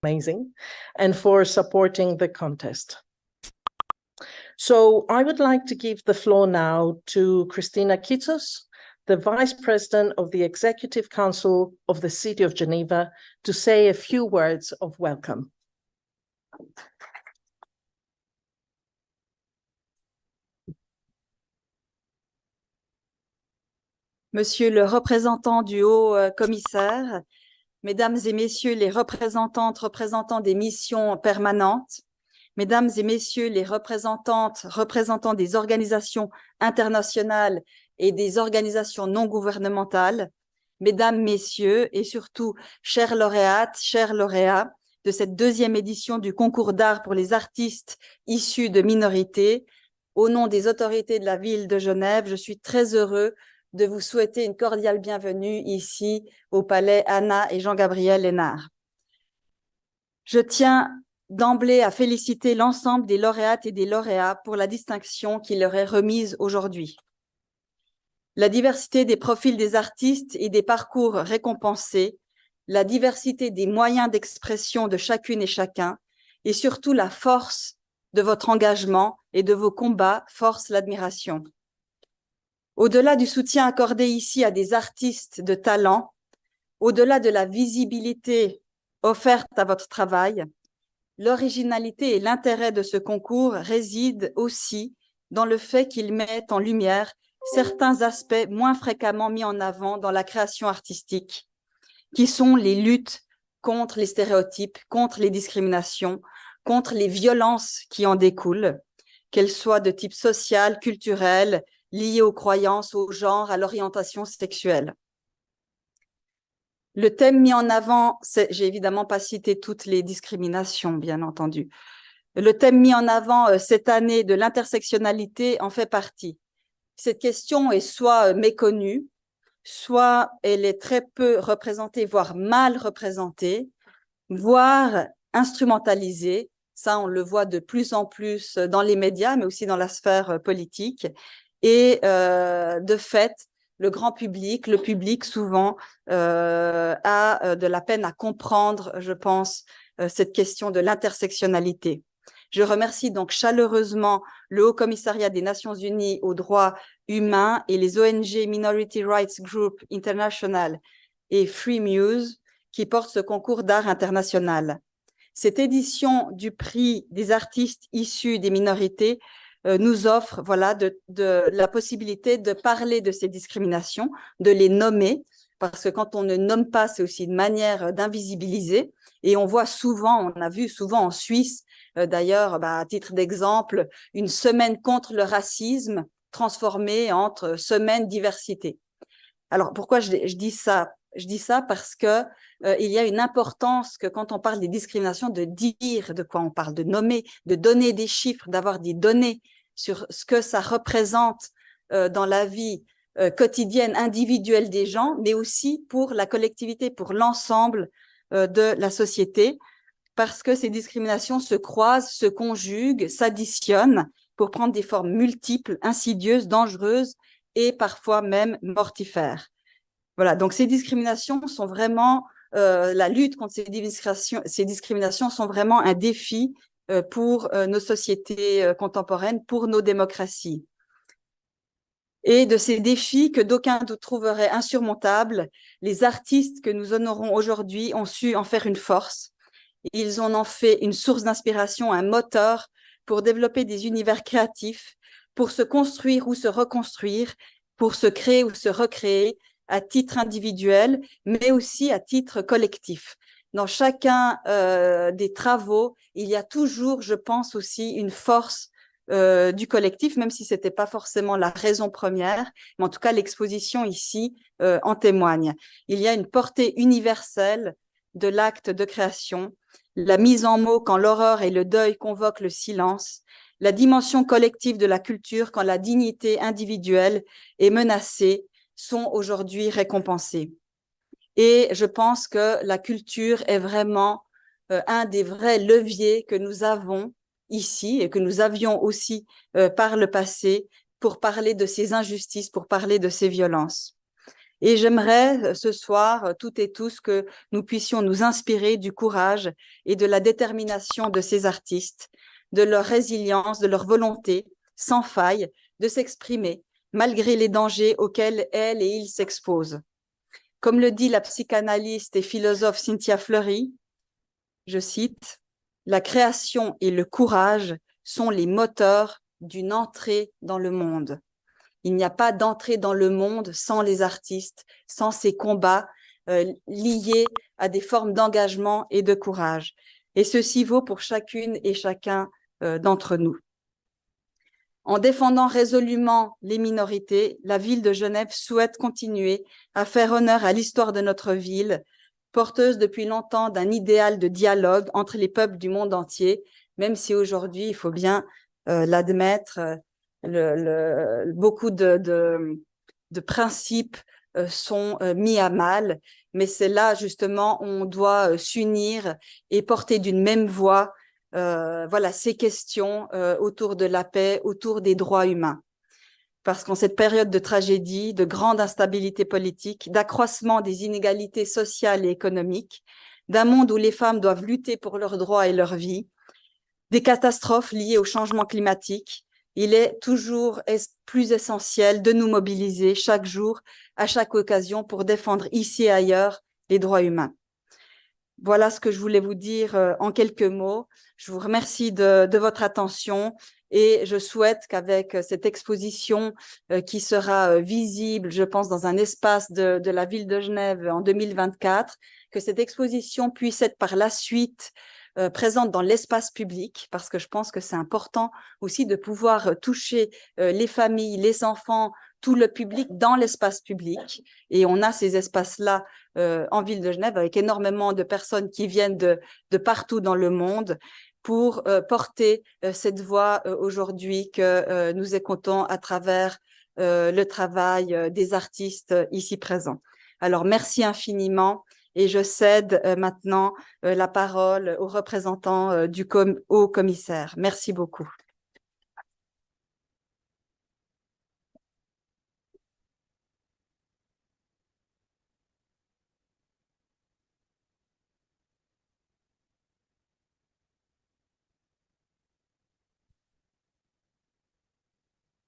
amazing, and for supporting the contest. So I would like to give the floor now to Christina Kitsos, the Vice President of the Executive Council of the City of Geneva, to say a few words of welcome. Monsieur le représentant du Haut-Commissaire, Mesdames et Messieurs les représentants des missions permanentes, Mesdames et Messieurs les représentants des organisations internationales et des organisations non gouvernementales, Mesdames, Messieurs et surtout chers lauréates, chers lauréats de cette deuxième édition du concours d'art pour les artistes issus de minorités, au nom des autorités de la ville de Genève, je suis très heureux de vous souhaiter une cordiale bienvenue ici au Palais Anna et Jean-Gabriel Lénard. Je tiens d'emblée à féliciter l'ensemble des lauréates et des lauréats pour la distinction qui leur est remise aujourd'hui. La diversité des profils des artistes et des parcours récompensés, la diversité des moyens d'expression de chacune et chacun, et surtout la force de votre engagement et de vos combats force l'admiration. Au-delà du soutien accordé ici à des artistes de talent, au-delà de la visibilité offerte à votre travail, l'originalité et l'intérêt de ce concours résident aussi dans le fait qu'il met en lumière certains aspects moins fréquemment mis en avant dans la création artistique, qui sont les luttes contre les stéréotypes, contre les discriminations, contre les violences qui en découlent, qu'elles soient de type social, culturel, liées aux croyances, au genre, à l'orientation sexuelle. Le thème mis en avant, j'ai évidemment pas cité toutes les discriminations, bien entendu. Le thème mis en avant cette année de l'intersectionnalité en fait partie. Cette question est soit méconnue, soit elle est très peu représentée, voire mal représentée, voire instrumentalisée. Ça, on le voit de plus en plus dans les médias, mais aussi dans la sphère politique. Et de fait, le grand public, le public souvent a de la peine à comprendre, je pense, cette question de l'intersectionnalité. Je remercie donc chaleureusement le Haut-Commissariat des Nations Unies aux droits humains et les ONG Minority Rights Group International et Freemuse qui portent ce concours d'art international. Cette édition du prix des artistes issus des minorités nous offre la possibilité de parler de ces discriminations, de les nommer, parce que quand on ne nomme pas, c'est aussi une manière d'invisibiliser. Et on voit souvent, on a vu souvent en Suisse, d'ailleurs, à titre d'exemple, une semaine contre le racisme transformée entre semaine diversité. Alors, pourquoi je dis ça? Je dis ça parce que il y a une importance que quand on parle des discriminations, de dire de quoi on parle, de nommer, de donner des chiffres, d'avoir des données sur ce que ça représente dans la vie quotidienne, individuelle des gens, mais aussi pour la collectivité, pour l'ensemble de la société, parce que ces discriminations se croisent, se conjuguent, s'additionnent pour prendre des formes multiples, insidieuses, dangereuses et parfois même mortifères. Voilà, donc ces discriminations sont vraiment, la lutte contre ces discriminations sont vraiment un défi pour nos sociétés contemporaines, pour nos démocraties. Et de ces défis que d'aucuns trouveraient insurmontables, les artistes que nous honorons aujourd'hui ont su en faire une force. Ils en ont fait une source d'inspiration, un moteur pour développer des univers créatifs, pour se construire ou se reconstruire, pour se créer ou se recréer à titre individuel, mais aussi à titre collectif. Dans chacun des travaux, il y a toujours, je pense aussi, une force du collectif, même si ce n'était pas forcément la raison première, mais en tout cas l'exposition ici en témoigne. Il y a une portée universelle de l'acte de création, la mise en mots quand l'horreur et le deuil convoquent le silence, la dimension collective de la culture quand la dignité individuelle est menacée, sont aujourd'hui récompensées. Et je pense que la culture est vraiment un des vrais leviers que nous avons ici et que nous avions aussi par le passé pour parler de ces injustices, pour parler de ces violences. Et j'aimerais ce soir, toutes et tous, que nous puissions nous inspirer du courage et de la détermination de ces artistes, de leur résilience, de leur volonté sans faille de s'exprimer malgré les dangers auxquels elles et ils s'exposent. Comme le dit la psychanalyste et philosophe Cynthia Fleury, je cite, « La création et le courage sont les moteurs d'une entrée dans le monde. Il n'y a pas d'entrée dans le monde sans les artistes, sans ces combats liés à des formes d'engagement et de courage. Et ceci vaut pour chacune et chacun d'entre nous. » En défendant résolument les minorités, la ville de Genève souhaite continuer à faire honneur à l'histoire de notre ville, porteuse depuis longtemps d'un idéal de dialogue entre les peuples du monde entier, même si aujourd'hui, il faut bien l'admettre, beaucoup de principes sont mis à mal, mais c'est là justement on doit s'unir et porter d'une même voix voilà, ces questions autour de la paix, autour des droits humains. Parce qu'en cette période de tragédie, de grande instabilité politique, d'accroissement des inégalités sociales et économiques, d'un monde où les femmes doivent lutter pour leurs droits et leur vie, des catastrophes liées au changement climatique, il est toujours plus essentiel de nous mobiliser chaque jour, à chaque occasion, pour défendre ici et ailleurs les droits humains. Voilà ce que je voulais vous dire en quelques mots. Je vous remercie de votre attention et je souhaite qu'avec cette exposition qui sera visible, je pense, dans un espace de la ville de Genève en 2024, que cette exposition puisse être par la suite présente dans l'espace public, parce que je pense que c'est important aussi de pouvoir toucher les familles, les enfants, tout le public dans l'espace public. Et on a ces espaces-là en ville de Genève avec énormément de personnes qui viennent de partout dans le monde pour porter cette voix aujourd'hui que nous écoutons à travers le travail des artistes ici présents. Alors, merci infiniment. Et je cède maintenant la parole au représentant du haut commissaire. Merci beaucoup.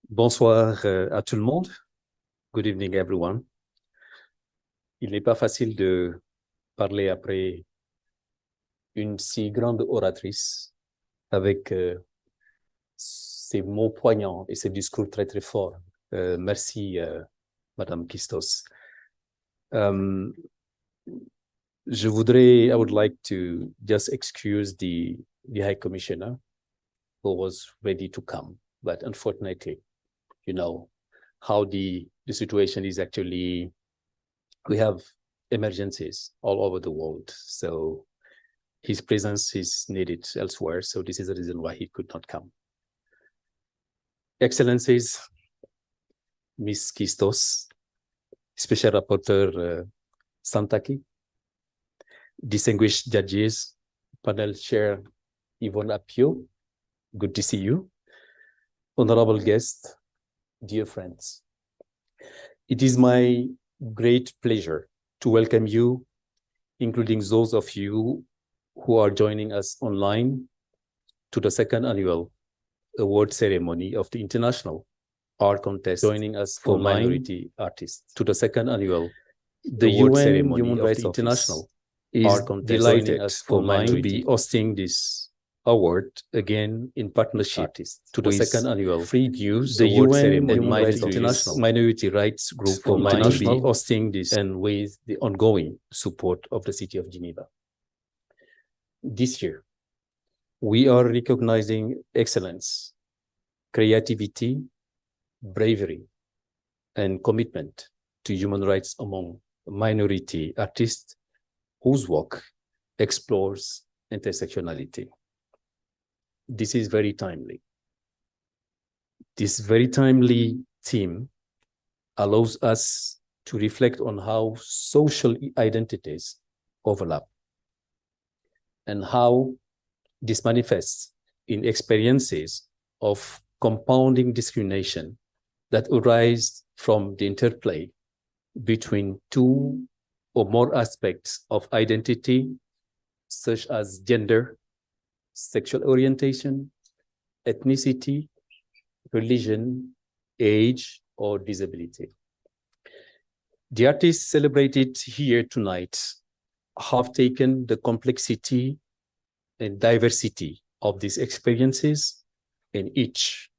Bonsoir à tout le monde. Good evening, everyone. Il n'est pas facile de parler après une si grande oratrice avec ces mots poignants et ces discours très, très forts. Merci, Madame Kistos. I would like to just excuse the High Commissioner who was ready to come, but unfortunately, you know, how the situation is actually, we have emergencies all over the world. So his presence is needed elsewhere. So this is the reason why he could not come. Excellencies, Ms. Kistos, Special Rapporteur Santaki, distinguished judges, panel chair Yvonne Apiyo, good to see you. Honorable guests, dear friends, it is my great pleasure to welcome you, including those of you who are joining us online, to the second annual award ceremony of the International Art Contest, joining us for minority artists, to the second annual award ceremony Human Rights of the International Art Contest, delighted us for to be hosting this award again in partnership to the second annual Freemuse, the UN and minority rights group for international hosting this, and with the ongoing support of the City of Geneva. This year, we are recognizing excellence, creativity, bravery, and commitment to human rights among minority artists whose work explores intersectionality. This is very timely. This very timely theme allows us to reflect on how social identities overlap and how this manifests in experiences of compounding discrimination that arise from the interplay between two or more aspects of identity, such as gender, sexual orientation, ethnicity, religion, age, or disability. The artists celebrated here tonight have taken the complexity and diversity of these experiences, and each,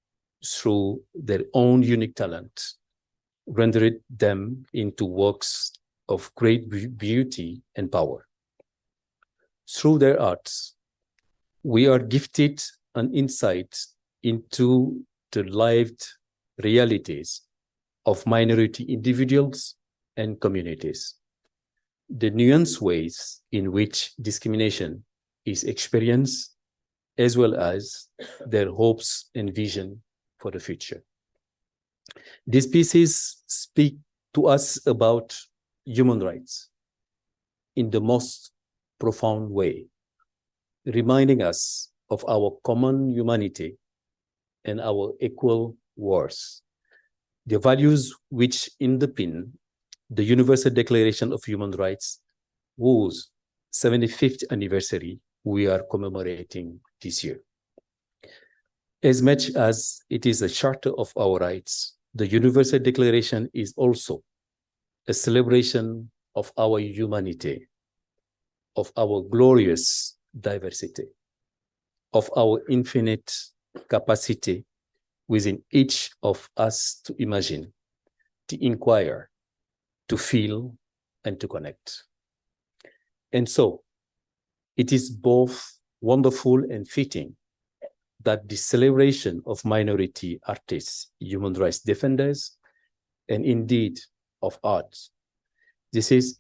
through their own unique talent, rendered them into works of great beauty and power. Through their arts, we are gifted an insight into the lived realities of minority individuals and communities, the nuanced ways in which discrimination is experienced, as well as their hopes and vision for the future. These pieces speak to us about human rights in the most profound way, reminding us of our common humanity and our equal worth, the values which underpin the Universal Declaration of Human Rights, whose 75th anniversary we are commemorating this year. As much as it is a charter of our rights, the Universal Declaration is also a celebration of our humanity, of our glorious diversity, of our infinite capacity within each of us to imagine, to inquire, to feel, and to connect. And so, it is both wonderful and fitting that the celebration of minority artists, human rights defenders, and indeed of art, this is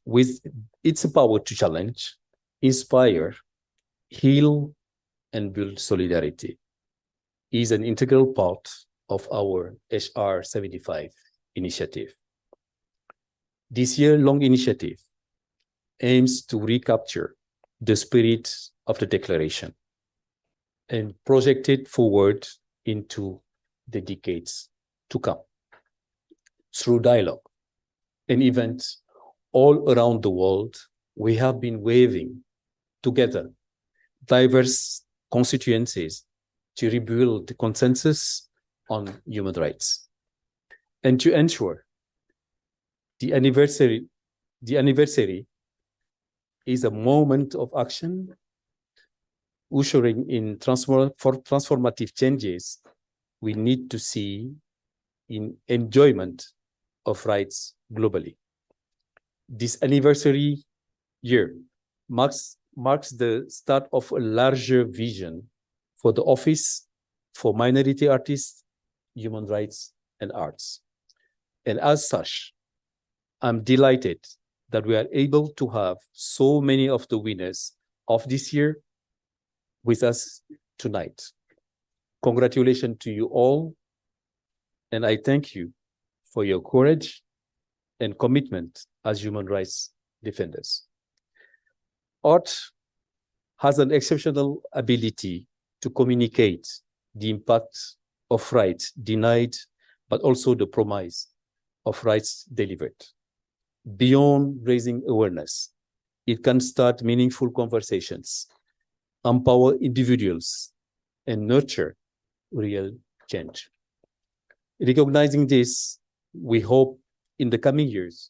with its power to challenge, inspire, heal, and build solidarity, is an integral part of our OHCHR 75 initiative. This year-long initiative aims to recapture the spirit of the declaration and project it forward into the decades to come. Through dialogue and events all around the world, we have been weaving together diverse constituencies to rebuild the consensus on human rights and to ensure the anniversary is a moment of action, ushering in transformative changes we need to see in enjoyment of rights globally. This anniversary year marks the start of a larger vision for the Office for Minority Artists, Human Rights, and Arts. And as such, I'm delighted that we are able to have so many of the winners of this year with us tonight. Congratulations to you all, and I thank you for your courage and commitment as human rights defenders. Art has an exceptional ability to communicate the impact of rights denied, but also the promise of rights delivered. Beyond raising awareness, it can start meaningful conversations, empower individuals, and nurture real change. Recognizing this, we hope in the coming years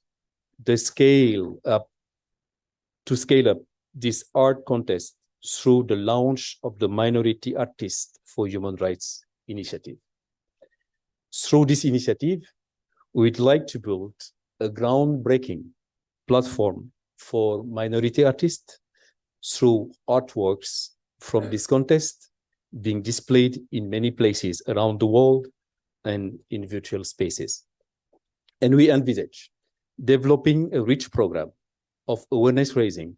to scale up this art contest through the launch of the Minority Artists for Human Rights initiative. Through this initiative, we'd like to build a groundbreaking platform for minority artists through artworks from this contest being displayed in many places around the world and in virtual spaces. And we envisage developing a rich program of awareness raising,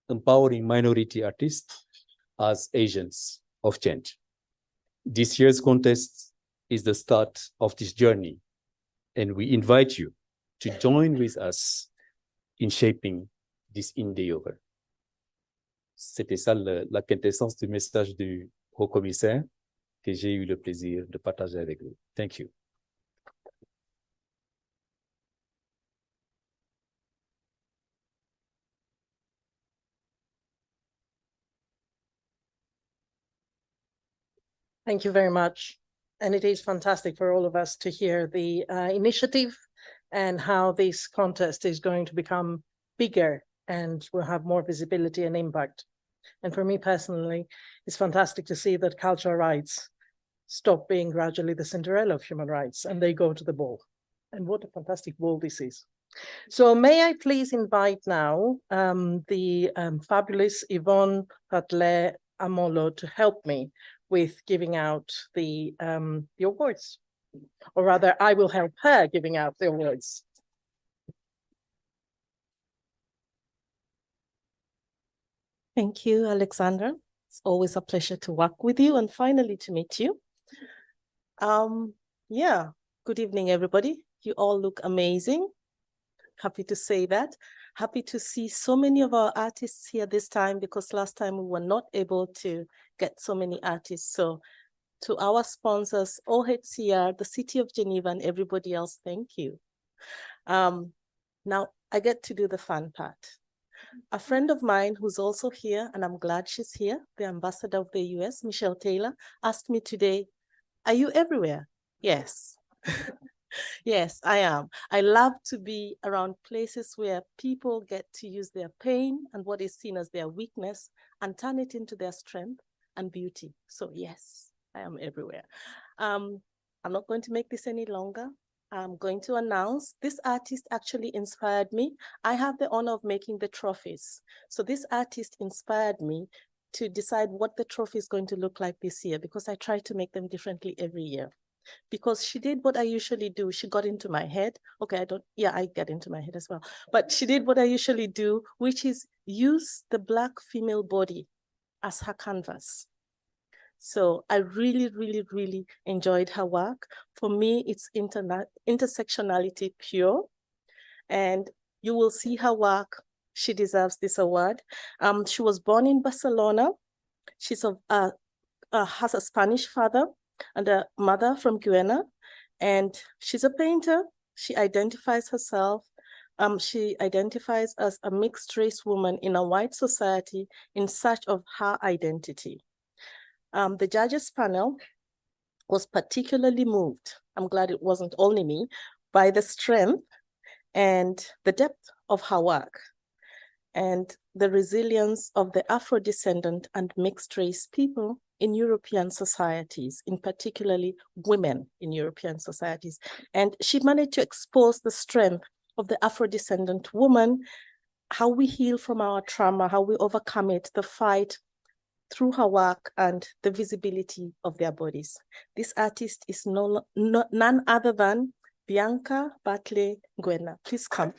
empowering minority artists as agents of change. This year's contest is the start of this journey, and we invite you to join with us in shaping this endeavor. C'était ça la quintessence du message du haut-commissaire que j'ai eu le plaisir de partager avec vous. Thank you. Thank you very much. And it is fantastic for all of us to hear the initiative and how this contest is going to become bigger and will have more visibility and impact. And for me personally, it's fantastic to see that cultural rights stop being gradually the Cinderella of human rights and they go to the ball. And what a fantastic ball this is. So may I please invite now the fabulous Yvonne Brändle-Amolo to help me with giving out the awards, or rather, I will help her giving out the awards. Thank you, Alexandra. It's always a pleasure to work with you and finally to meet you. Yeah, good evening, everybody. You all look amazing. Happy to say that. Happy to see so many of our artists here this time because last time we were not able to get so many artists. So to our sponsors, OHCHR, the City of Geneva, and everybody else, thank you. Now I get to do the fun part. A friend of mine who's also here, and I'm glad she's here, the ambassador of the US, Michelle Taylor, asked me today, are you everywhere? Yes. Yes, I am. I love to be around places where people get to use their pain and what is seen as their weakness and turn it into their strength and beauty. So yes, I am everywhere. I'm not going to make this any longer. I'm going to announce this artist actually inspired me. I have the honor of making the trophies. So this artist inspired me to decide what the trophy is going to look like this year because I try to make them differently every year. Because she did what I usually do. She got into my head. Okay, I get into my head as well. But she did what I usually do, which is use the Black female body as her canvas. So I really, really, really enjoyed her work. For me, it's intersectionality pure. And you will see her work. She deserves this award. She was born in Barcelona. She's has a Spanish father and a mother from Guyana, and she's a painter. She identifies herself. She identifies as a mixed race woman in a white society in search of her identity. The judges panel was particularly moved, I'm glad it wasn't only me, by the strength and the depth of her work and the resilience of the Afro-descendant and mixed race people in European societies, in particularly women in European societies. And she managed to expose the strength of the Afro-descendant woman, how we heal from our trauma, how we overcome it, the fight through her work and the visibility of their bodies. This artist is none other than Bianca Brändle-Amolo. Please come.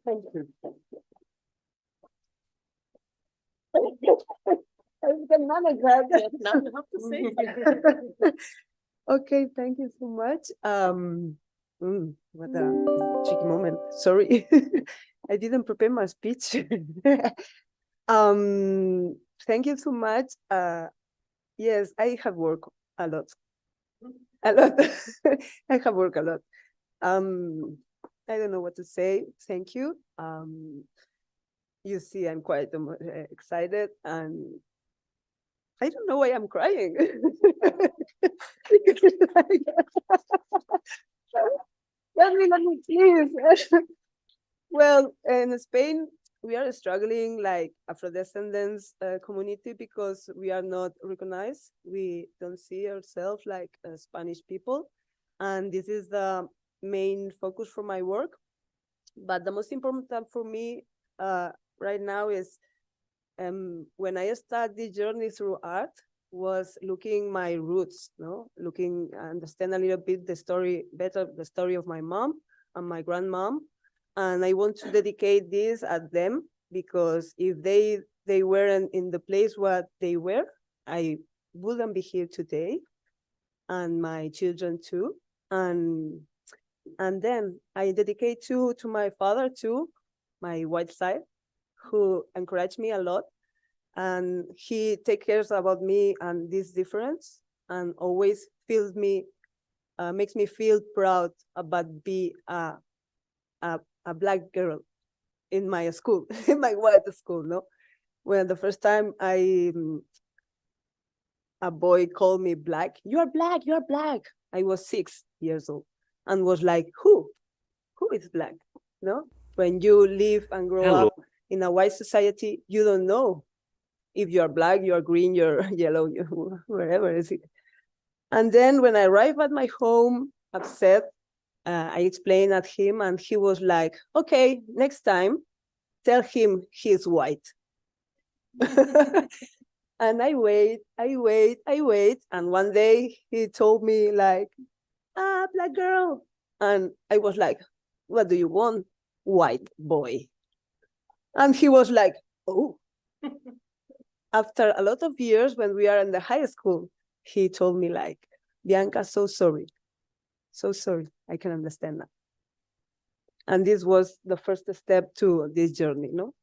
Thank you. Now you have to say. Okay, thank you so much. What a tricky moment. Sorry, I didn't prepare my speech. Thank you so much. Yes, I have worked a lot. I have worked a lot. I don't know what to say. Thank you. You see, I'm quite excited, and I don't know why I'm crying. Let me please. Well, in Spain, we are struggling like Afro-descendants community because we are not recognized. We don't see ourselves like Spanish people. And this is the main focus for my work. But the most important for me right now is when I start the journey through art was looking my roots, understand a little bit the story of my mom and my grandmom. And I want to dedicate this at them because if they weren't in the place where they were, I wouldn't be here today, and my children too. And then I dedicate to my father too, my white side, who encouraged me a lot. And he takes care about me and this difference, and always feels me, makes me feel proud about being a Black girl in my school, in my white school, no? When the first time a boy called me Black, "You are Black, you are Black." I was 6 years old and was like, who is Black? No? When you live and grow up in a white society, you don't know if you are Black, you are green, you're yellow, wherever is it. And then when I arrived at my home, upset, I explained at him, and he was like, okay, next time, tell him he's white. And I wait. And one day he told me like, Black girl. And I was like, what do you want, white boy? And he was like, oh. After a lot of years, when we are in the high school, he told me like, Bianca, so sorry. So sorry, I can understand that. And this was the first step to this journey, no?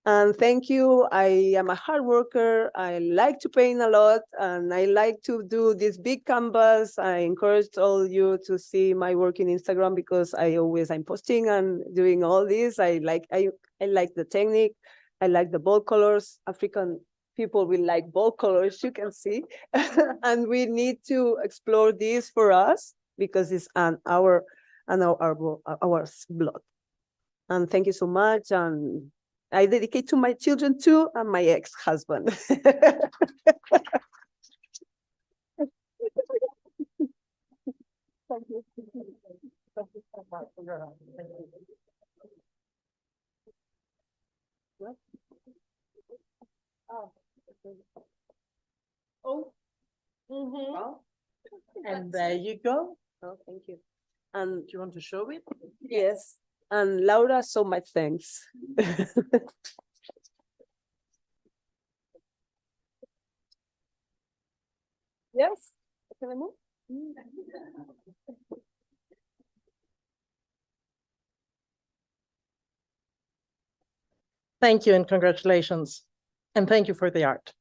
And thank you. I am a hard worker. I like to paint a lot, and I like to do this big canvas. I encourage all you to see my work in Instagram, because I'm posting and doing all this. I like the technique. I like the bold colors. African people will like bold colors, you can see. And we need to explore this for us, because it's our blood. And thank you so much. And I dedicate to my children too, and my ex-husband. Thank you. Thank you so much. What? Oh. Mm-hmm. Oh. And there you go. Oh, thank you. And Do you want to show it? yes. And Laura, so much thanks. Yes. Can I move? Thank you and congratulations. And thank you for the art.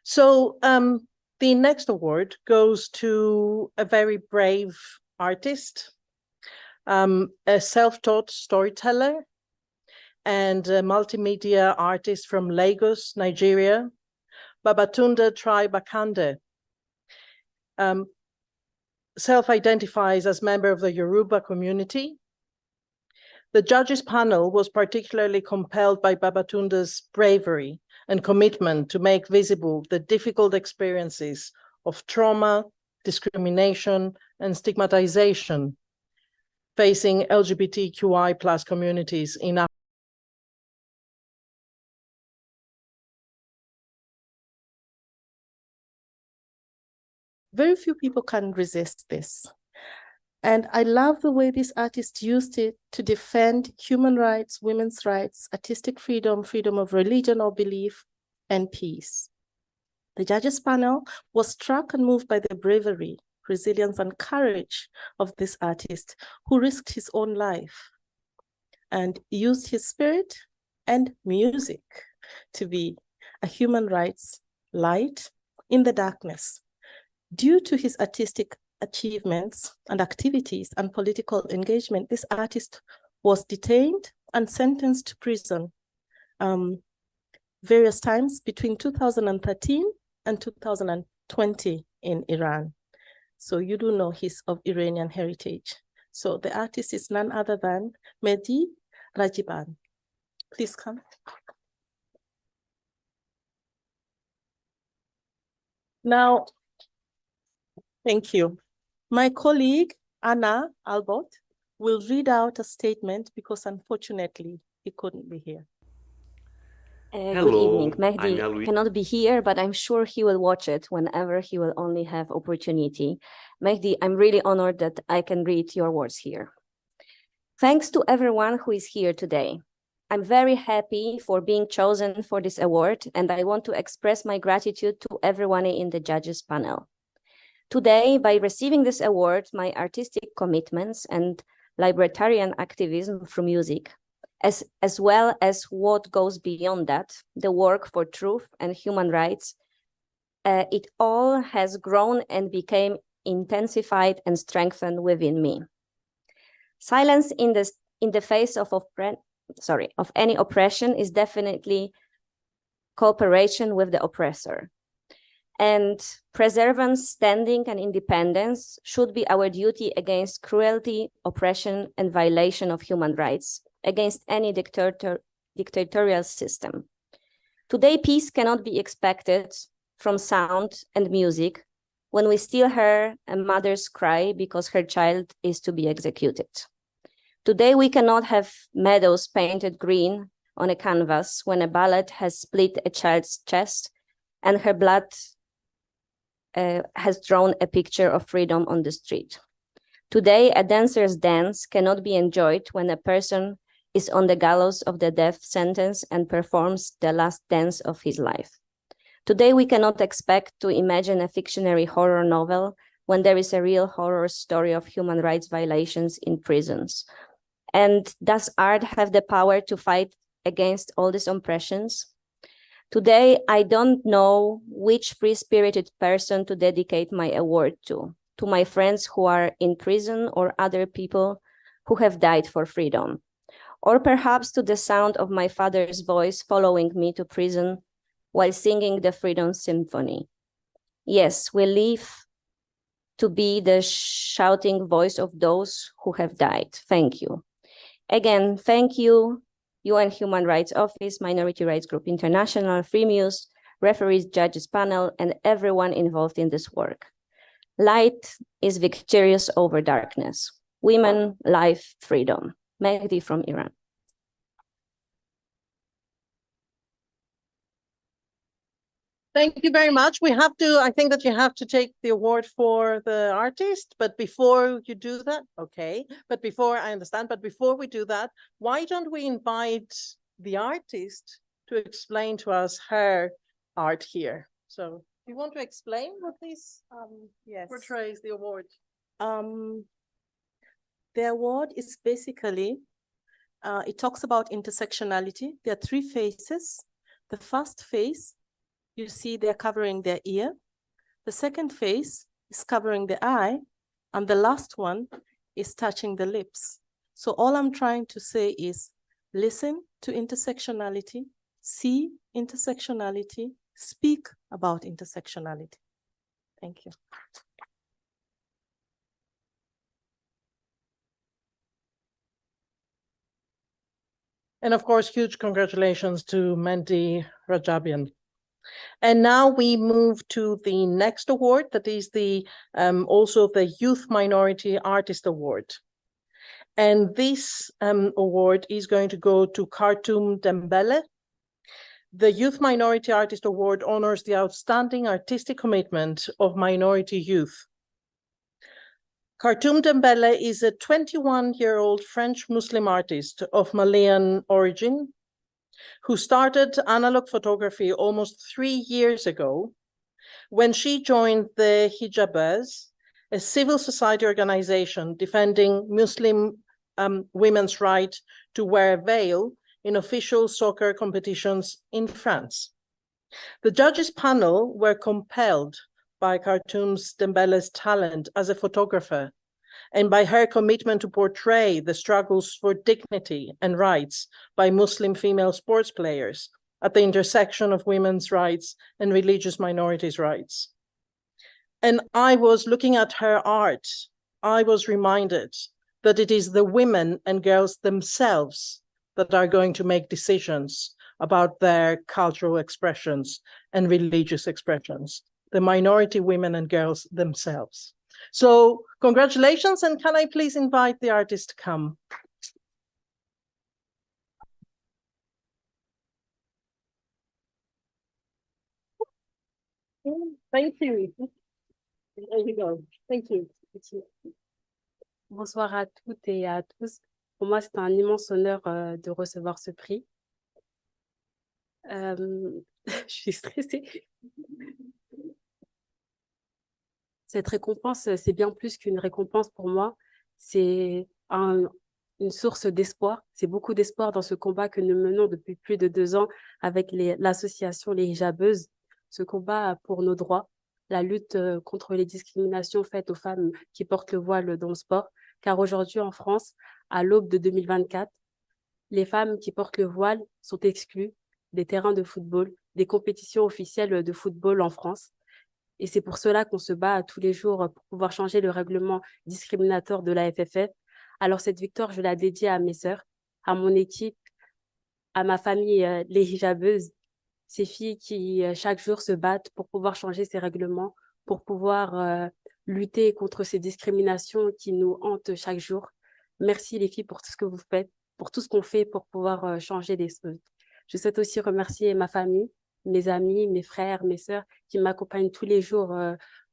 So the next award goes to a very brave artist, a self-taught storyteller, and a multimedia artist from Lagos, Nigeria, Babatunde Bakande. Self-identifies as member of the Yoruba community. The judges panel was particularly compelled by Babatunde's bravery and commitment to make visible the difficult experiences of trauma, discrimination, and stigmatization facing LGBTQI+ communities in Africa. Very few people can resist this. And I love the way this artist used it to defend human rights, women's rights, artistic freedom, freedom of religion or belief, and peace. The judges panel was struck and moved by the bravery, resilience, and courage of this artist, who risked his own life and used his spirit and music to be a human rights light in the darkness. Due to his artistic achievements and activities and political engagement, this artist was detained and sentenced to prison various times between 2013 and 2020 in Iran. So you do know he's of Iranian heritage. So the artist is none other than Mehdi Rajiban. Please come. Now, thank you. My colleague, Anna Albert, will read out a statement because unfortunately he couldn't be here. Good evening. Mehdi cannot be here, but I'm sure he will watch it whenever he will only have opportunity. Mehdi, I'm really honored that I can read your words here. Thanks to everyone who is here today. I'm very happy for being chosen for this award, and I want to express my gratitude to everyone in the judges panel. Today, by receiving this award, my artistic commitments and libertarian activism through music as well as what goes beyond that, the work for truth and human rights. It all has grown and became intensified and strengthened within me. Silence in the face of any oppression is definitely cooperation with the oppressor. And preservance, standing, and independence should be our duty against cruelty, oppression, and violation of human rights, against any dictatorial system. Today, peace cannot be expected from sound and music when we still hear a mother's cry because her child is to be executed. Today, we cannot have meadows painted green on a canvas when a bullet has split a child's chest and her blood has drawn a picture of freedom on the street. Today, a dancer's dance cannot be enjoyed when a person is on the gallows of the death sentence and performs the last dance of his life. Today, we cannot expect to imagine a fictionary horror novel when there is a real horror story of human rights violations in prisons. And does art have the power to fight against all these oppressions? Today, I don't know which free-spirited person to dedicate my award to my friends who are in prison or other people who have died for freedom, or perhaps to the sound of my father's voice following me to prison while singing the Freedom Symphony. Yes, we live to be the shouting voice of those who have died. Thank you. Again, thank you, UN Human Rights Office, Minority Rights Group International, Freemuse, referees, judges panel, and everyone involved in this work. Light is victorious over darkness. Women, life, freedom. Mehdi from Iran. Thank you very much. I think that you have to take the award for the artist, but before you do that, okay. But before we do that, why don't we invite the artist to explain to us her art here? So do you want to explain what this portrays, the award? The award is basically, it talks about intersectionality. There are three faces. The first face, you see they're covering their ear. The second face is covering the eye. And the last one is touching the lips. So all I'm trying to say is listen to intersectionality, see intersectionality, speak about intersectionality. Thank you. And of course, huge congratulations to Mehdi Rajabian. And now we move to the next award, that is the also the Youth Minority Artist Award. And this award is going to go to Khartoum Dembele. The Youth Minority Artist Award honors the outstanding artistic commitment of minority youth. Khartoum Dembele is a 21-year-old French Muslim artist of Malian origin who started analog photography almost 3 years ago when she joined the Hijabers, a civil society organization defending Muslim women's right to wear a veil in official soccer competitions in France. The judges panel were compelled by Khartoum Dembele's talent as a photographer and by her commitment to portray the struggles for dignity and rights by Muslim female sports players at the intersection of women's rights and religious minorities' rights. And I was looking at her art, I was reminded that it is the women and girls themselves that are going to make decisions about their cultural expressions and religious expressions, the minority women and girls themselves. So congratulations, and can I please invite the artist to come? Thank you. There you go. Thank you. Bonsoir à toutes et à tous. Pour moi, c'est un immense honneur de recevoir ce prix. Je suis stressée. Cette récompense, c'est bien plus qu'une récompense pour moi. C'est un une source d'espoir. C'est beaucoup d'espoir dans ce combat que nous menons depuis plus de 2 ans avec l'association Les Hijabeuses. Ce combat pour nos droits, la lutte contre les discriminations faites aux femmes qui portent le voile dans le sport. Car aujourd'hui en France, à l'aube de 2024, les femmes qui portent le voile sont exclues des terrains de football, des compétitions officielles de football en France. Et c'est pour cela qu'on se bat tous les jours pour pouvoir changer le règlement discriminatoire de la FFF. Alors cette victoire, je la dédie à mes sœurs, à mon équipe, à ma famille, les hijabeuses, ces filles qui chaque jour se battent pour pouvoir changer ces règlements, pour pouvoir lutter contre ces discriminations qui nous hantent chaque jour. Merci les filles pour tout ce que vous faites, pour tout ce qu'on fait pour pouvoir changer les choses. Je souhaite aussi remercier ma famille, mes amis, mes frères, mes sœurs qui m'accompagnent tous les jours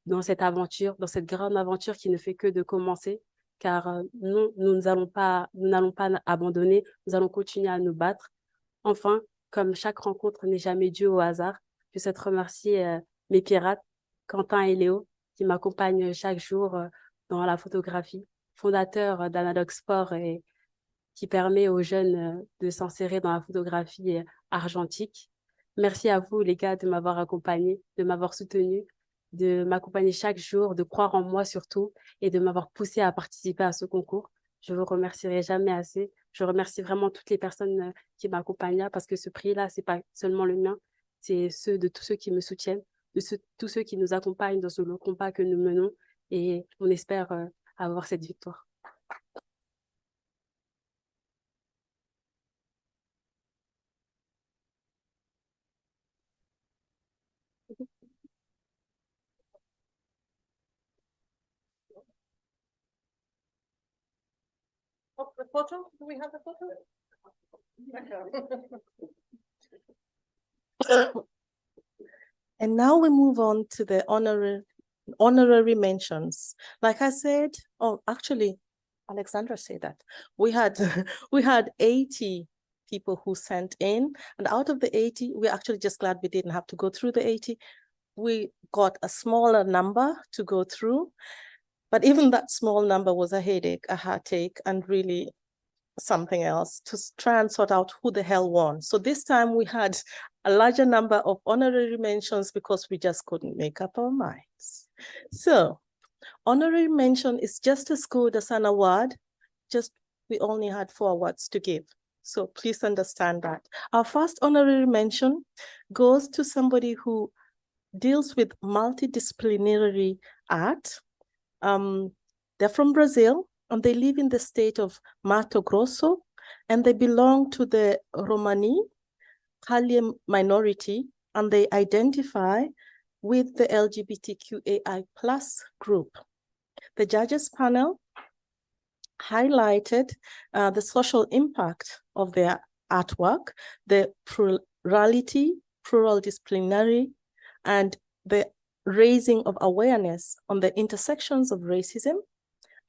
dans cette aventure, dans cette grande aventure qui ne fait que de commencer. Car nous n'allons pas abandonner, nous allons continuer à nous battre. Enfin, comme chaque rencontre n'est jamais due au hasard, je souhaite remercier mes pirates, Quentin et Léo, qui m'accompagnent chaque jour dans la photographie, fondateurs d'Analogue Sport et qui permet aux jeunes de s'insérer dans la photographie argentique. Merci à vous, les gars, de m'avoir accompagné, de m'avoir soutenu, de m'accompagner chaque jour, de croire en moi surtout et de m'avoir poussé à participer à ce concours. Je vous remercierai jamais assez. Je remercie vraiment toutes les personnes qui m'accompagnent là parce que ce prix-là, c'est pas seulement le mien, c'est ceux de tous ceux qui me soutiennent, tous ceux qui nous accompagnent dans ce long combat que nous menons et on espère avoir cette victoire. Oh, the photo? Do we have a photo? And now we move on to the honorary mentions. Like I said, oh, actually, Alexandra said that we had 80 people who sent in, and out of the 80, we're actually just glad we didn't have to go through the 80. We got a smaller number to go through. But even that small number was a headache, a heartache, and really something else to try and sort out who the hell won. So this time we had a larger number of honorary mentions because we just couldn't make up our minds. So honorary mention is just as good as an award, just we only had 4 awards to give. So please understand that. Our first honorary mention goes to somebody who deals with multidisciplinary art. They're from Brazil and they live in the state of Mato Grosso and they belong to the Romani Kalian minority and they identify with the LGBTQAI+ group. The judges panel highlighted the social impact of their artwork, the plurality, plural disciplinary, and the raising of awareness on the intersections of racism,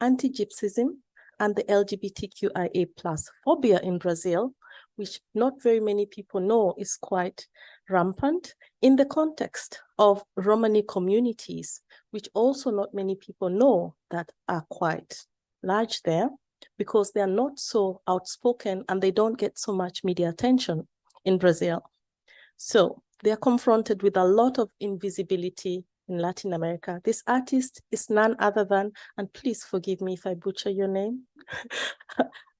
anti-Gypsyism, and the LGBTQIA+ phobia in Brazil, which not very many people know is quite rampant in the context of Romani communities, which also not many people know that are quite large there because they are not so outspoken and they don't get so much media attention in Brazil. So they are confronted with a lot of invisibility in Latin America. This artist is none other than, and please forgive me if I butcher your name,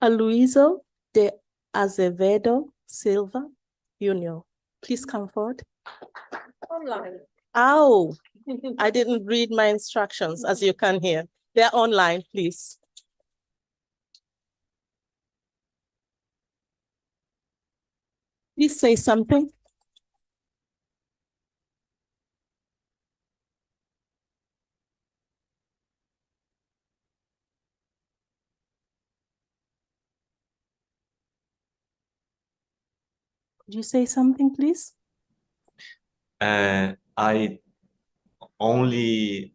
Aloysio de Azevedo Silva Jr. Please come forward. Online. Oh, I didn't read my instructions, as you can hear. They're online, please. Please say something. Could you say something, please? I only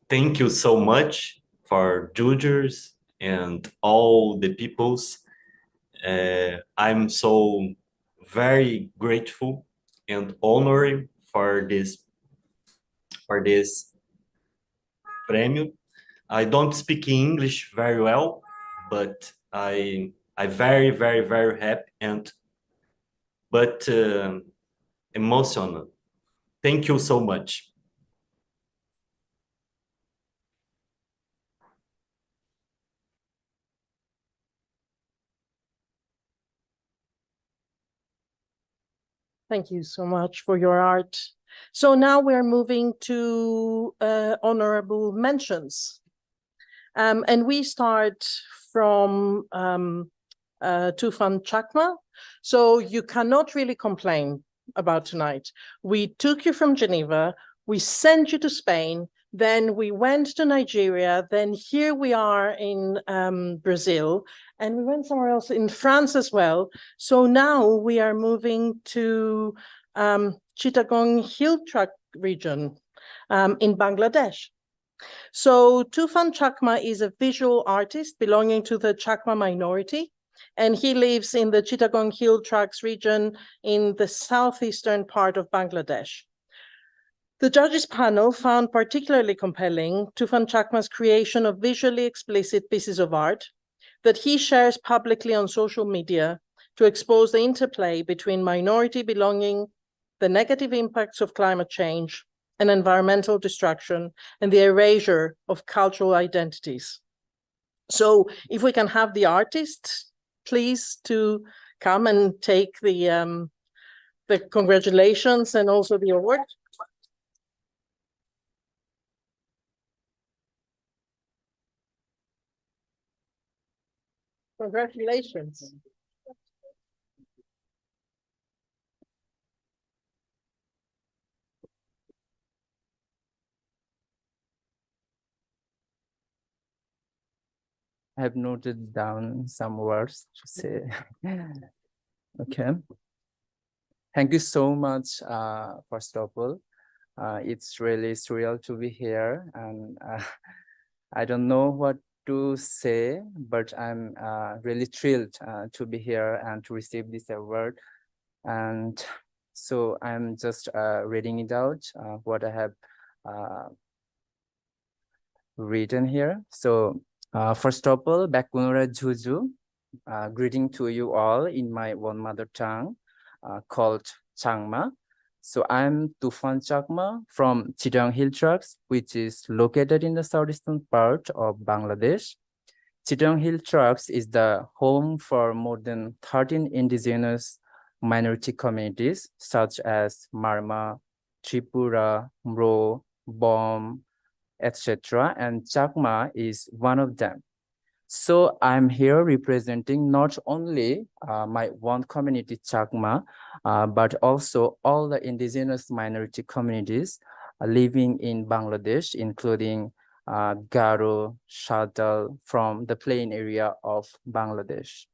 thank you so much for judges and all the peoples. I'm so very grateful and honored for this premio. I don't speak English very well, but I very, very, very happy but emotional. Thank you so much. Thank you so much for your art. So now we're moving to honorable mentions. And we start from Tufan Chakma. So you cannot really complain about tonight. We took you from Geneva, we sent you to Spain, then we went to Nigeria, then here we are in Brazil, and we went somewhere else in France as well. So now we are moving to Chittagong Hill Tract region in Bangladesh. So Tufan Chakma is a visual artist belonging to the Chakma minority, and he lives in the Chittagong Hill Tracts region in the southeastern part of Bangladesh. The judges panel found particularly compelling Tufan Chakma's creation of visually explicit pieces of art that he shares publicly on social media to expose the interplay between minority belonging, the negative impacts of climate change, and environmental destruction, and the erasure of cultural identities. So if we can have the artist, please, to come and take the congratulations and also the award. Congratulations. I have noted down some words to say. Okay. Thank you so much, first of all. It's really surreal to be here, and I don't know what to say, but I'm really thrilled to be here and to receive this award. And so I'm just reading it out, what I have written here. So first of all, Bakunora Juju, greeting to you all in my one mother tongue called Changma. So I'm Tufan Chakma from Chittagong Hill Tracts, which is located in the southeastern part of Bangladesh. Chittagong Hill Tracts is the home for more than 13 indigenous minority communities, such as Marma, Tripura, Mro, Bom, etc. And Chakma is one of them. So I'm here representing not only my one community, Chakma, but also all the indigenous minority communities living in Bangladesh, including Garo, Shadal from the plain area of Bangladesh.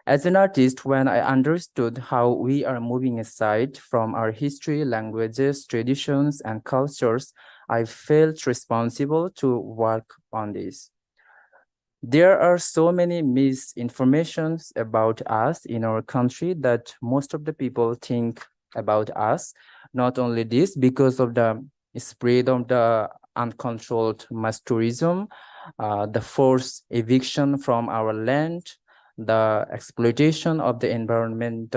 As an artist, when I understood how we are moving aside from our history, languages, traditions, and cultures, I felt responsible to work on this. There are so many misinformations about us in our country that most of the people think about us. Not only this, because of the spread of the uncontrolled mass tourism, the forced eviction from our land, the exploitation of the environment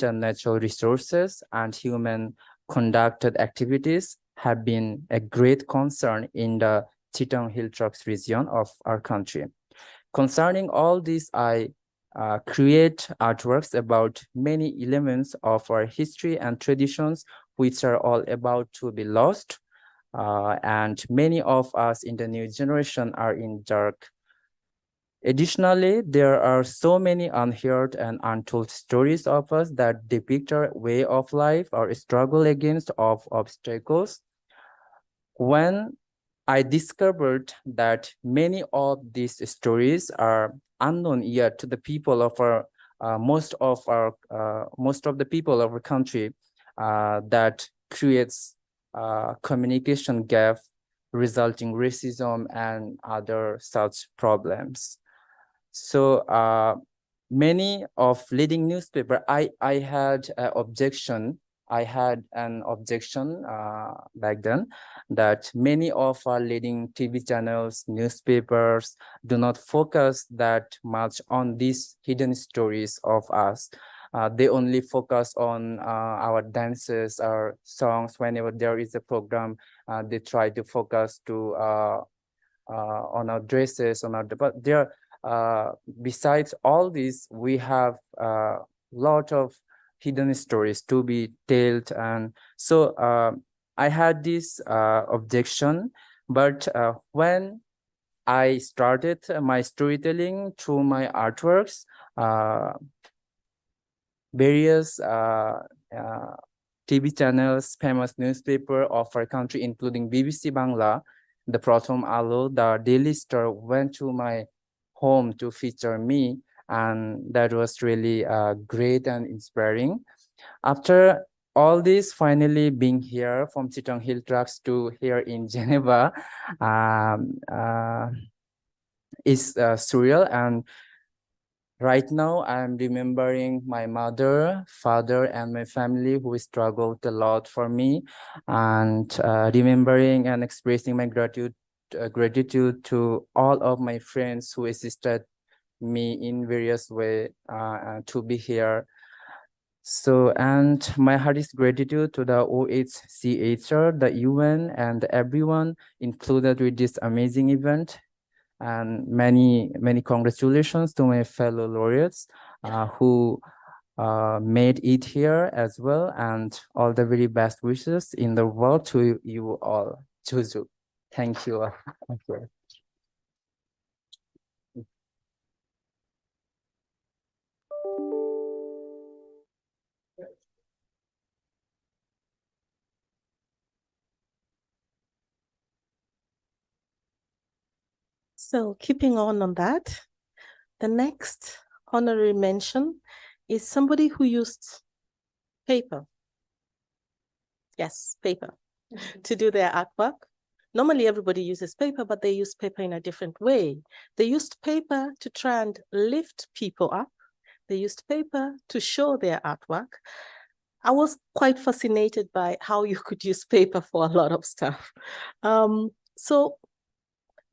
and natural resources, and human conducted activities have been a great concern in the Chittagong Hill Tracts region of our country. Concerning all this, I create artworks about many elements of our history and traditions, which are all about to be lost. And many of us in the new generation are in dark. Additionally, there are so many unheard and untold stories of us that depict our way of life, our struggle against obstacles. When I discovered that many of these stories are unknown yet to the people of our most of the people of our country, that creates communication gap, resulting racism and other such problems. So many of leading newspaper, I had an objection I had an objection back then that many of our leading TV channels, newspapers do not focus that much on these hidden stories of us. They only focus on our dances, our songs. Whenever there is a program, they try to focus to on our dresses, on our, but there, besides all this, we have a lot of hidden stories to be told. And so I had this objection, but when I started my storytelling through my artworks, various TV channels, famous newspaper of our country, including BBC Bangla, the Prathom Alo, the Daily Star, went to my home to feature me, and that was really great and inspiring. After all this, finally being here from Chittagong Hill Tracks to here in Geneva is surreal. And right now, I'm remembering my mother, father, and my family who struggled a lot for me, and remembering and expressing my gratitude to all of my friends who assisted me in various ways to be here. So, and my heartiest gratitude to the OHCHR, the UN, and everyone included with this amazing event. And many congratulations to my fellow laureates who made it here as well, and all the very best wishes in the world to you all. Juju. Thank you. Thank you. So keeping on that, the next honorary mention is somebody who used paper. Yes, paper to do their artwork. Normally everybody uses paper, but they use paper in a different way. They used paper to try and lift people up. They used paper to show their artwork. I was quite fascinated by how you could use paper for a lot of stuff. So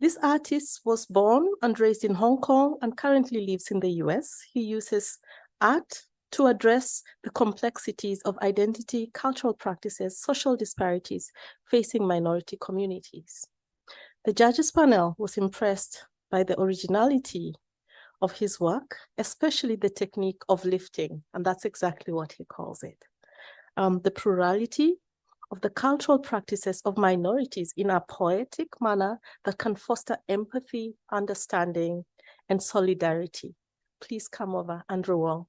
this artist was born and raised in Hong Kong and currently lives in the US. He uses art to address the complexities of identity, cultural practices, social disparities facing minority communities. The judges panel was impressed by the originality of his work, especially the technique of lifting, and that's exactly what he calls it. The plurality of the cultural practices of minorities in a poetic manner that can foster empathy, understanding, and solidarity. Please come over, Andrew Wong.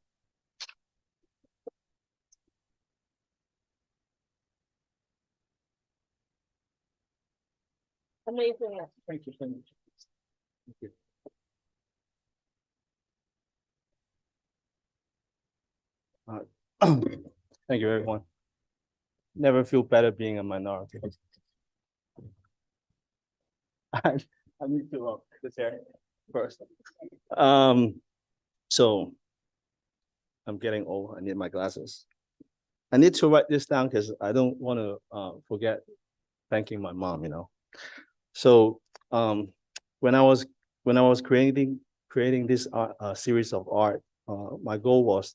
Amazing. Thank you so much. Thank you. Thank you, everyone. Never feel better being a minority. I need to this here first. So I'm getting old. I need my glasses. I need to write this down because I don't want to forget thanking my mom. You know. So when I was creating this series of art, my goal was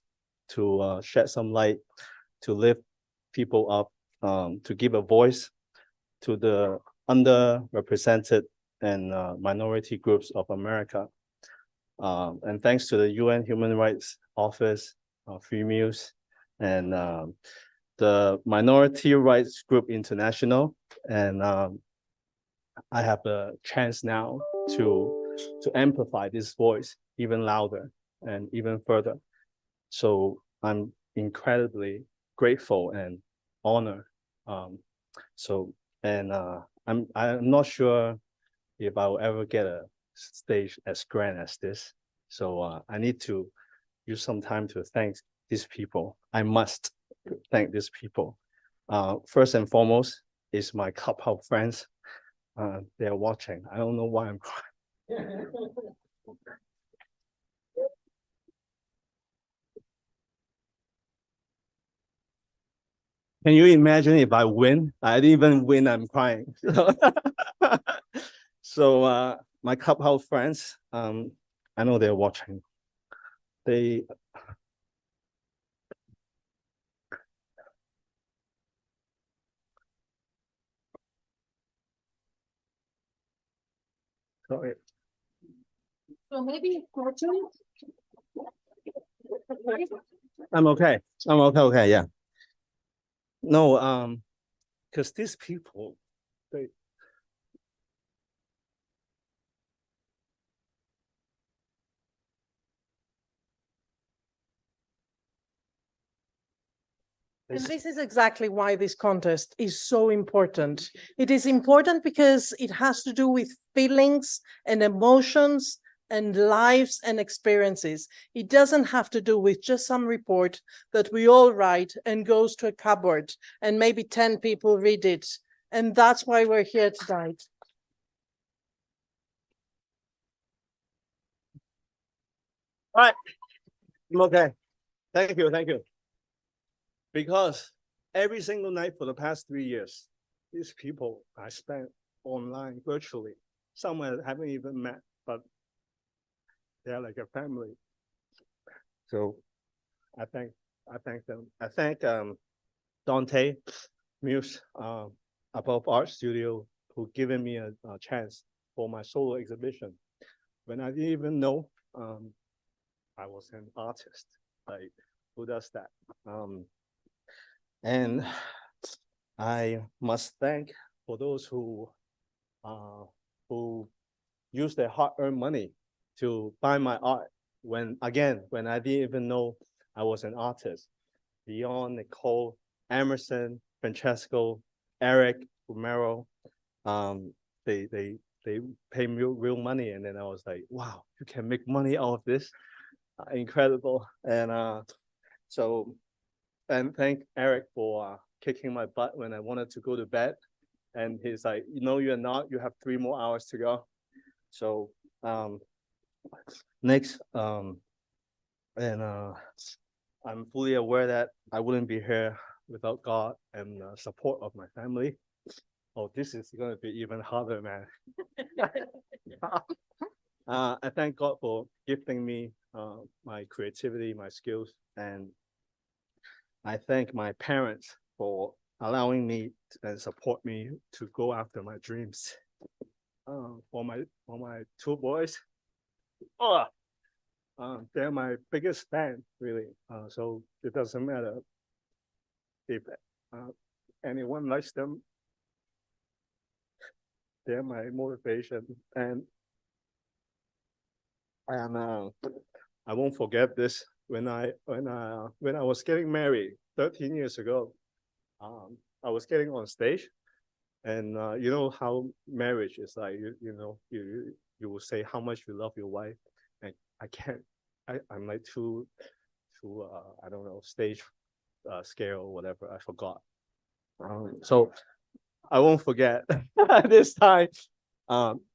to shed some light, to lift people up, to give a voice to the underrepresented and minority groups of America. And thanks to the UN Human Rights Office, Freemuse, and the Minority Rights Group International, and I have the chance now to amplify this voice even louder and even further. So I'm incredibly grateful and honored. I'm not sure if I'll ever get a stage as grand as this. So I need to use some time to thank these people. I must thank these people. First and foremost is my Clubhouse friends. They're watching. I don't know why I'm crying. Can you imagine if I win? I didn't even win, I'm crying. So my Clubhouse friends, I know they're watching. They sorry. So maybe I'm okay. Okay, yeah. No, because these people, they And this is exactly why this contest is so important. It is important because it has to do with feelings and emotions and lives and experiences. It doesn't have to do with just some report that we all write and goes to a cupboard and maybe 10 people read it. And that's why we're here tonight. all right. I'm okay. Thank you. Because every single night for the past 3 years, these people I spent online virtually. Some I haven't even met, but they're like a family. So I thank them. I thank Dante, Muse, Above Art Studio, who given me a chance for my solo exhibition. When I didn't even know I was an artist. Like, who does that? And I must thank for those who use their hard-earned money to buy my art when I didn't even know I was an artist. Yvonne, Nicole, Emerson, Francesco, Eric, Romero, they pay me real money, and then I was like, wow, you can make money out of this, incredible. And and thank Eric for kicking my butt when I wanted to go to bed. And he's like, no, you're not. You have 3 more hours to go. So next, I'm fully aware that I wouldn't be here without God and support of my family. Oh, this is going to be even harder, man. I thank God for gifting me my creativity, my skills, and I thank my parents for allowing me and support me to go after my dreams. For my 2 boys, they're my biggest fan, really. So it doesn't matter if anyone likes them. They're my motivation, and I won't forget this. When I was getting married 13 years ago, I was getting on stage, and you know how marriage is like. You will say how much you love your wife, and I can't. I'm like too I don't know, stage scare or whatever. I forgot. So I won't forget this time.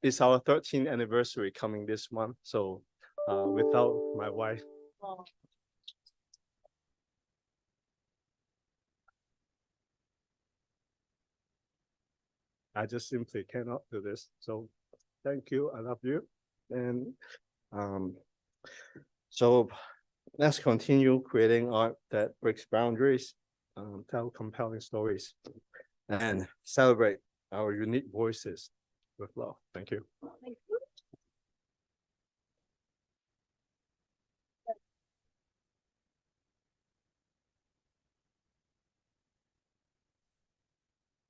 It's our 13th anniversary coming this month. So without my wife. I just simply cannot do this. So thank you. I love you. And so let's continue creating art that breaks boundaries, tell compelling stories, and celebrate our unique voices with love. Thank you. Thank you.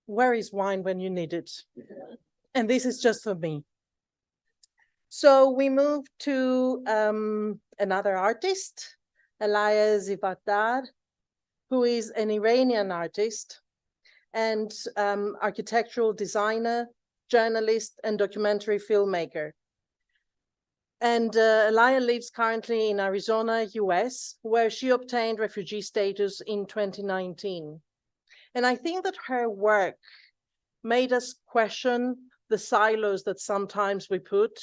Where is wine when you need it? And this is just for me. So we move to another artist, Elaya Zivatar, who is an Iranian artist and architectural designer, journalist, and documentary filmmaker. And Elaya lives currently in Arizona, US, where she obtained refugee status in 2019. And I think that her work made us question the silos that sometimes we put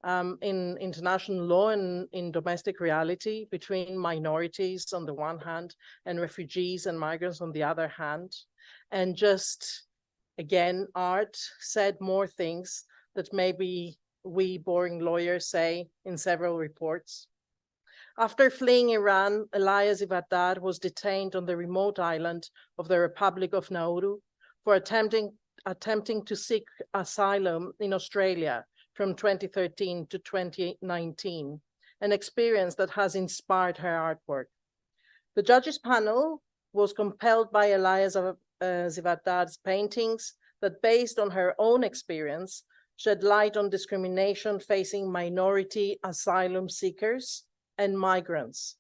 in international law and in domestic reality between minorities on the one hand and refugees and migrants on the other hand. And just, again, art said more things that maybe we boring lawyers say in several reports. After fleeing Iran, Elias Ivardar was detained on the remote island of the Republic of Nauru for attempting to seek asylum in Australia from 2013 to 2019, an experience that has inspired her artwork. The judges panel was compelled by Elias Zivardar's paintings that, based on her own experience, shed light on discrimination facing minority asylum seekers and migrants,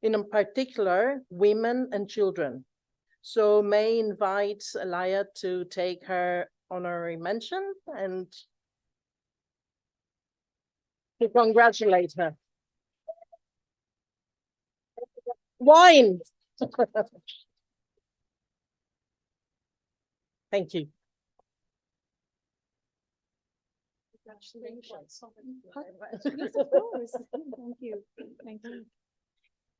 in particular, women and children. So may I invite Elia to take her honorary mention and to congratulate her. Wine. Thank you. Congratulations. Yes, of course. Thank you. Thank you.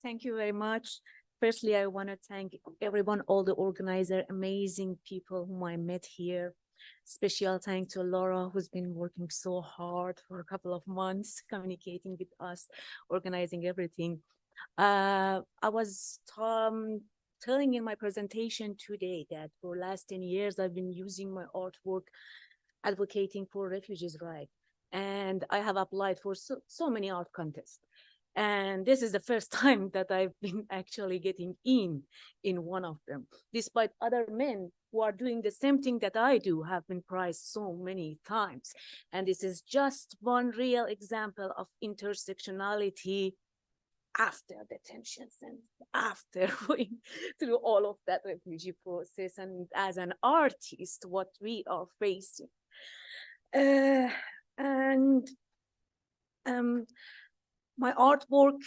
Thank you very much. Firstly, I want to thank everyone, all the organizers, amazing people whom I met here. Special thanks to Laura, who's been working so hard for a couple of months, communicating with us, organizing everything. I was telling in my presentation today that for the last 10 years, I've been using my artwork advocating for refugees' rights. And I have applied for so many art contests. And this is the first time that I've been actually getting in one of them, despite other men who are doing the same thing that I do have been prized so many times. And this is just one real example of intersectionality after detentions and after going through all of that refugee process, and as an artist, what we are facing. My artwork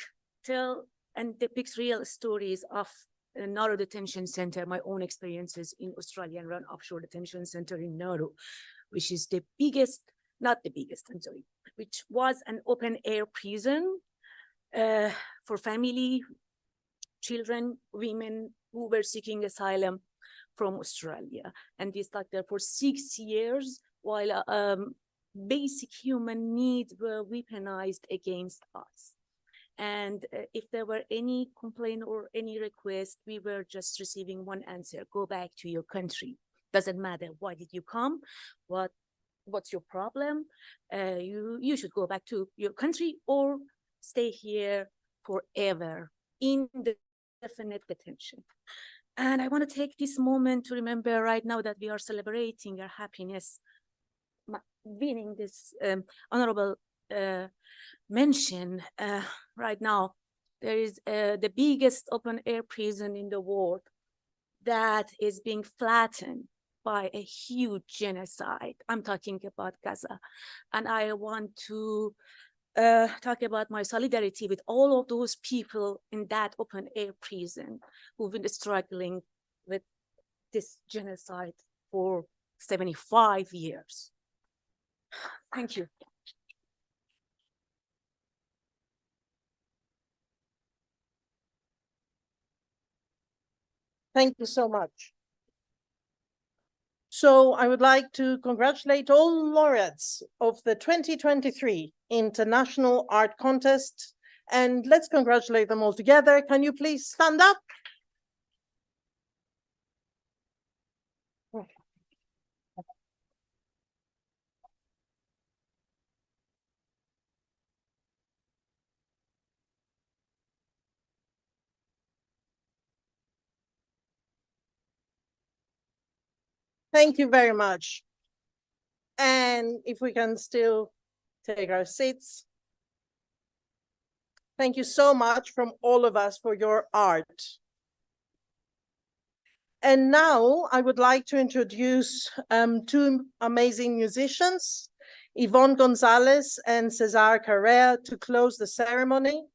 tell and depicts real stories of Nauru Detention Center, my own experiences in Australian run offshore detention center in Nauru, which is the biggest, not the biggest, I'm sorry, which was an open air prison for family, children, women who were seeking asylum from Australia. And we stuck there for 6 years while basic human needs were weaponized against us. And if there were any complaint or any request, we were just receiving one answer: go back to your country. Doesn't matter why did you come, what's your problem, you should go back to your country or stay here forever in the indefinite detention. And I want to take this moment to remember right now that we are celebrating our happiness, winning this honorable mention. Right now, there is the biggest open air prison in the world that is being flattened by a huge genocide. I'm talking about Gaza. And I want to talk about my solidarity with all of those people in that open air prison who've been struggling with this genocide for 75 years. Thank you. Thank you so much. So I would like to congratulate all laureates of the 2023 International Art Contest, and let's congratulate them all together. Can you please stand up? Thank you very much. And if we can still take our seats. Thank you so much from all of us for your art. And now I would like to introduce two amazing musicians, Yvonne Gonzalez and Cesar Carrea, to close the ceremony.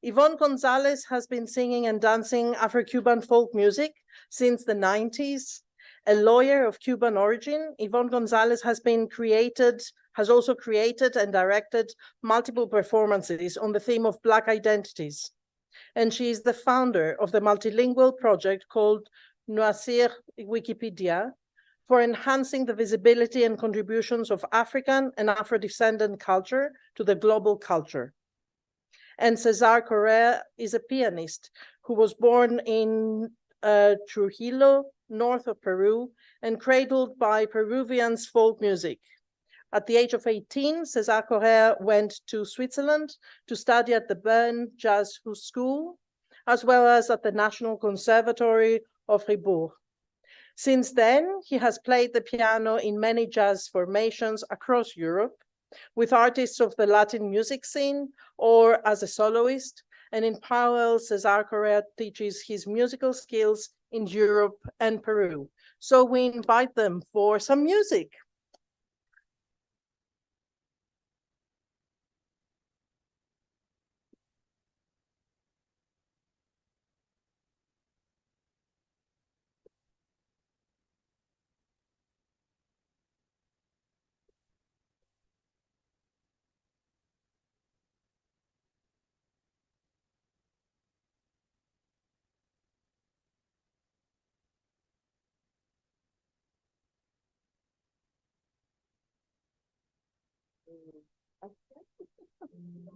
Yvonne Gonzalez has been singing and dancing Afro-Cuban folk music since the 90s. A lawyer of Cuban origin, Yvonne Gonzalez has been created has also created and directed multiple performances on the theme of Black identities. And she is the founder of the multilingual project called Noisir Wikipedia for enhancing the visibility and contributions of African and Afro-descendant culture to the global culture. And César Correa is a pianist who was born in Trujillo, north of Peru, and cradled by Peruvians' folk music. At the age of 18, César Correa went to Switzerland to study at the Bern Jazz School, as well as at the National Conservatory of Fribourg. Since then, he has played the piano in many jazz formations across Europe, with artists of the Latin music scene or as a soloist, and in parallel, César Correa teaches his musical skills in Europe and Peru. So we invite them for some music.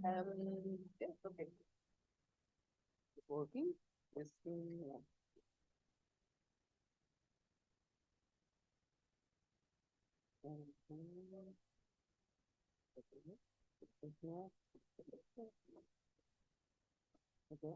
Yeah, okay. It's working. Yes. Okay.